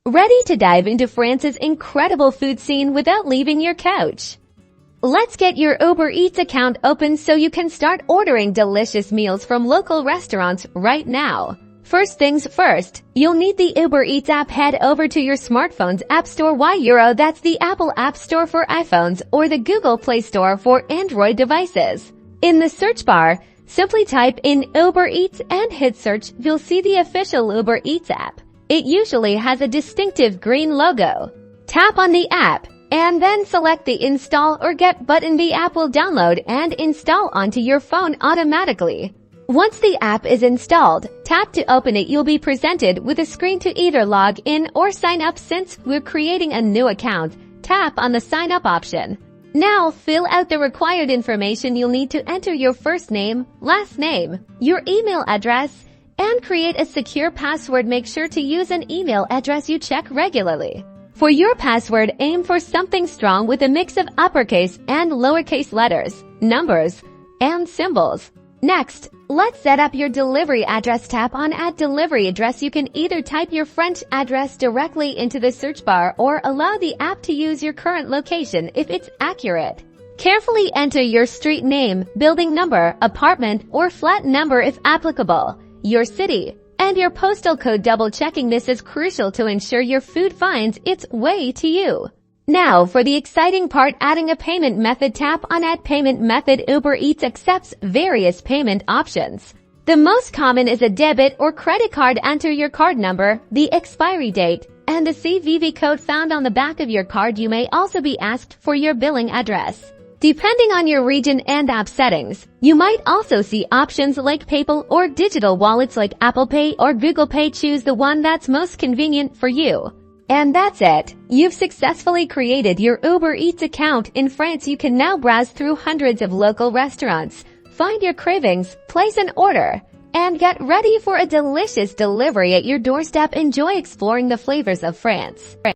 Ready to dive into France's incredible food scene without leaving your couch? Let's get your Uber Eats account open so you can start ordering delicious meals from local restaurants right now. First things first, you'll need the Uber Eats app. Head over to your smartphone's App Store. That's the Apple App Store for iPhones or the Google Play Store for Android devices. In the search bar, simply type in Uber Eats and hit search. You'll see the official Uber Eats app. It usually has a distinctive green logo. Tap on the app and then select the Install or Get button. The app will download and install onto your phone automatically. Once the app is installed, tap to open it. You'll be presented with a screen to either log in or sign up. Since we're creating a new account, tap on the Sign Up option. Now, fill out the required information. You'll need to enter your first name, last name, your email address, and create a secure password. Make sure to use an email address you check regularly. For your password, aim for something strong with a mix of uppercase and lowercase letters, numbers, and symbols. Next, let's set up your delivery address. Tap on Add Delivery Address. You can either type your French address directly into the search bar or allow the app to use your current location if it's accurate. Carefully enter your street name, building number, apartment, or flat number if applicable, your city, and your postal code. Double-checking this is crucial to ensure your food finds its way to you. Now for the exciting part, adding a payment method. Tap on Add Payment Method. Uber Eats accepts various payment options. The most common is a debit or credit card. Enter your card number, the expiry date, and the CVV code found on the back of your card. You may also be asked for your billing address. Depending on your region and app settings, you might also see options like PayPal or digital wallets like Apple Pay or Google Pay. Choose the one that's most convenient for you. And that's it. You've successfully created your Uber Eats account in France. You can now browse through hundreds of local restaurants, find your cravings, place an order, and get ready for a delicious delivery at your doorstep. Enjoy exploring the flavors of France.